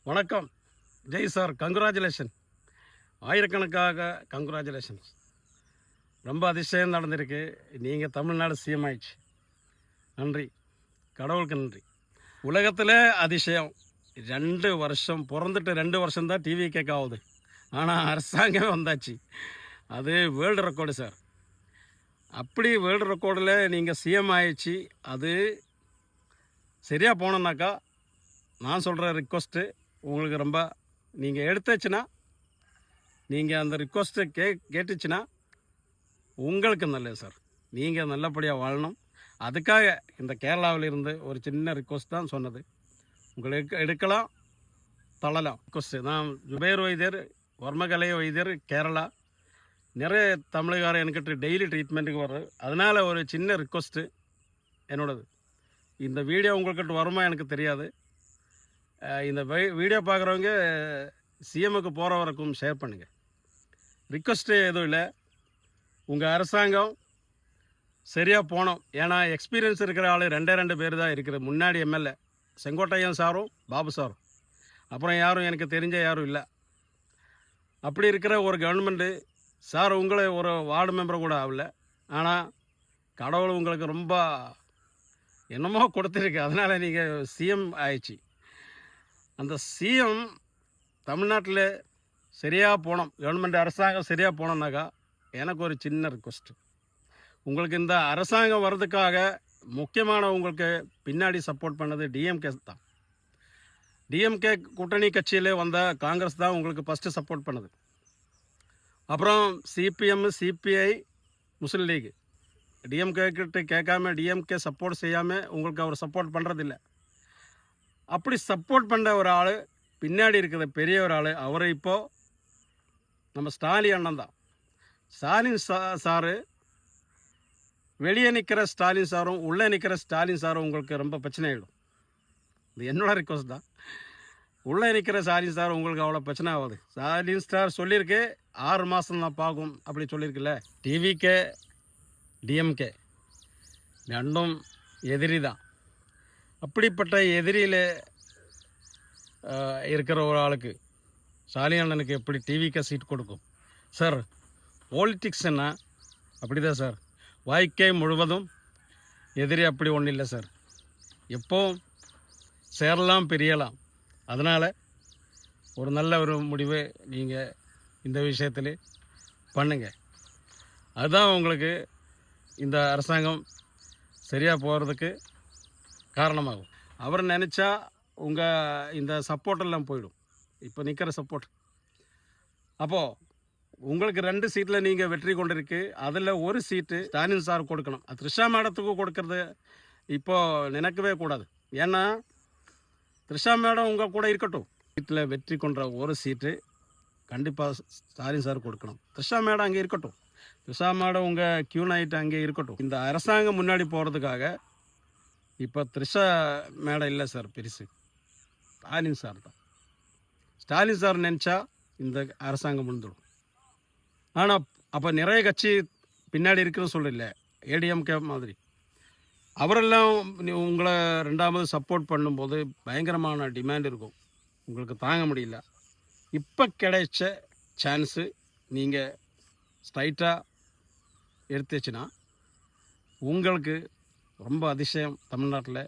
வணக்கம். Jai sir, congratulation. ஆயிரக்கணக்காக congratulations. ரொம்ப அதிசயம் நடந்திருக்கு. நீங்கள் தமிழ்நாடு சிஎம் ஆயிடுச்சு. நன்றி, கடவுளுக்கு நன்றி. உலகத்தில் அதிசயம் 2 வருஷம் பிறந்துட்டு 2 வருஷம்தான் டிவி கேட்க ஆகுது. ஆனால் அரசாங்கமே வந்தாச்சு. அது வேர்ல்டு ரெக்கார்டு சார். அப்படி வேர்ல்டு ரெக்கார்டில் நீங்கள் சிஎம் ஆயிடுச்சு. அது சரியாக போனோன்னாக்கா நான் சொல்கிற ரிக்வஸ்ட்டு உங்களுக்கு ரொம்ப நீங்கள் எடுத்துச்சுன்னா, நீங்கள் அந்த ரிக்வஸ்ட்டை கேட்டுச்சுன்னா உங்களுக்கு நல்லது சார். நீங்கள் நல்லபடியாக வாழணும். அதுக்காக இந்த கேரளாவிலிருந்து ஒரு சின்ன ரிக்வஸ்ட் தான் சொன்னது. உங்களுக்கு எடுக்கலாம், தள்ளலாம். ரிக்வஸ்ட்டு நான் ஜுபேர் வைத்தியர், வர்மகலை வைத்தியர், கேரளா. நிறைய தமிழகாரர் என்கிட்ட டெய்லி ட்ரீட்மெண்ட்டுக்கு வர்றது. அதனால் ஒரு சின்ன ரிக்வஸ்ட்டு என்னோடது. இந்த வீடியோ உங்கள்கிட்ட வருமா எனக்கு தெரியாது. இந்த வீடியோ பார்க்குறவங்க சிஎம்முக்கு போகிற வரைக்கும் ஷேர் பண்ணுங்கள். ரிக்வஸ்ட்டு எதுவும் இல்லை. உங்கள் அரசாங்கம் சரியாக போனோம். ஏன்னா எக்ஸ்பீரியன்ஸ் இருக்கிற ஆள் 2 பேர் தான் இருக்குது. முன்னாடி எம்எல்ஏ செங்கோட்டையன் சாரும் பாபு சாரும், அப்புறம் யாரும் எனக்கு தெரிஞ்ச யாரும் இல்லை. அப்படி இருக்கிற ஒரு கவர்மெண்ட்டு சார் உங்களை ஒரு வார்டு மெம்பர் கூட ஆகல. ஆனால் கடவுள் உங்களுக்கு ரொம்ப என்னமோ கொடுத்துருக்கு. அதனால் நீங்கள் சிஎம் ஆயிடுச்சு. அந்த சிஎம் தமிழ்நாட்டில் சரியாக போனோம், கவர்மெண்ட் அரசாங்கம் சரியாக போனோம்னாக்கா எனக்கு ஒரு சின்ன ரிக்வஸ்ட்டு. உங்களுக்கு இந்த அரசாங்கம் வர்றதுக்காக முக்கியமான உங்களுக்கு பின்னாடி சப்போர்ட் பண்ணது டிஎம்கே தான். டிஎம்கே கூட்டணி கட்சியில் வந்த காங்கிரஸ் தான் உங்களுக்கு ஃபஸ்ட்டு சப்போர்ட் பண்ணுது. அப்புறம் சிபிஎம், சிபிஐ, முஸ்லீம் லீக். டிஎம்கே கிட்ட கேட்காம டிஎம்கே சப்போர்ட் செய்யாமல் உங்களுக்கு அவர் சப்போர்ட் பண்ணுறதில்ல. அப்படி சப்போர்ட் பண்ணுற ஒரு ஆள் பின்னாடி இருக்கிற பெரிய ஒரு ஆள், அவரை இப்போது நம்ம ஸ்டாலின் அண்ணன் தான். ஸ்டாலின் சாரு வெளியே நிற்கிற ஸ்டாலின் சாரும் உள்ளே நிற்கிற ஸ்டாலின் சாரும் உங்களுக்கு ரொம்ப பிரச்சனை ஆகிடும். இது என்னோட ரிக்வஸ்ட் தான். உள்ளே நிற்கிற ஸ்டாலின் சார் உங்களுக்கு அவ்வளோ பிரச்சனை ஆகாது. ஸ்டாலின் சார் சொல்லியிருக்கு 6 மாதம் தான் பார்க்கும் அப்படி சொல்லியிருக்குல்ல. டிவிகே டிஎம்கே ரெண்டும் எதிரி தான். அப்படிப்பட்ட எதிரியில் இருக்கிற ஒரு ஆளுக்கு ஸ்டாலின் அண்ணனுக்கு எப்படி டிவிக்கு சீட் கொடுக்கும் சார்? பாலிட்டிக்ஸ்னா அப்படி தான் சார். வாழ்க்கை முழுவதும் எதிரி அப்படி ஒன்றும் இல்லை சார். எப்போவும் சேரலாம், பிரியலாம். அதனால் ஒரு நல்ல ஒரு முடிவு நீங்கள் இந்த விஷயத்தில் பண்ணுங்கள். அதுதான் உங்களுக்கு இந்த அரசாங்கம் சரியாக போகிறதுக்கு காரணமாகும். அவர் நினச்சா உங்கள் இந்த சப்போர்ட்டெல்லாம் போயிடும். இப்போ நிற்கிற சப்போர்ட். அப்போது உங்களுக்கு 2 சீட்டில் நீங்கள் வெற்றி கொண்டிருக்கு. அதில் ஒரு சீட்டு ஸ்டாலின் சார் கொடுக்கணும். அது த்ரிஷா மேடத்துக்கு கொடுக்கறது இப்போது நினைக்கவே கூடாது. ஏன்னா த்ரிஷா மேடம் உங்கள் கூட இருக்கட்டும். சீட்டில் வெற்றி கொண்ட ஒரு சீட்டு கண்டிப்பாக ஸ்டாலின் சார் கொடுக்கணும். த்ரிஷா மேடம் அங்கே இருக்கட்டும். த்ரிஷா மேடம் உங்கள் கியூன் ஆகிட்டு அங்கே இருக்கட்டும். இந்த அரசாங்கம் முன்னாடி போகிறதுக்காக இப்போ த்ரிஷா மேடம் இல்லை சார், பெருசு ஸ்டாலின் சார் தான். ஸ்டாலின் சார் நினச்சா இந்த அரசாங்கம் முடிந்துடும். ஆனால் அப்போ நிறைய கட்சி பின்னாடி இருக்குன்னு சொல்லல, ஏடிஎம்கே மாதிரி. அவரெல்லாம் உங்களை 2வது சப்போர்ட் பண்ணும்போது பயங்கரமான டிமாண்ட் இருக்கும், உங்களுக்கு தாங்க முடியல. இப்போ கிடைச்ச சான்ஸு நீங்கள் ஸ்ட்ரைட்டாக எடுத்துச்சுன்னா உங்களுக்கு ரொம்ப அதிசயம் தமிழ்நாட்டில்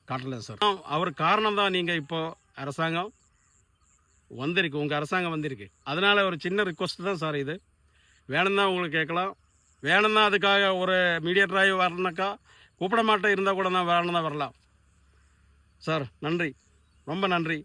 காட்டல சார். அவர் காரணம் தான் நீங்கள் இப்போது அரசாங்கம் வந்திருக்கு, உங்கள் அரசாங்கம் வந்திருக்கு. அதனால் ஒரு சின்ன ரிக்வஸ்ட் தான் சார் இது. வேணும்னா உங்களுக்கு கேட்கலாம். வேணும்னா அதுக்காக ஒரு மீடியேட்டராகி வரணுனாக்கா கூப்பிட மாட்டேன் இருந்தால் கூட நான் வேணும்னா வரலாம் சார். நன்றி, ரொம்ப நன்றி.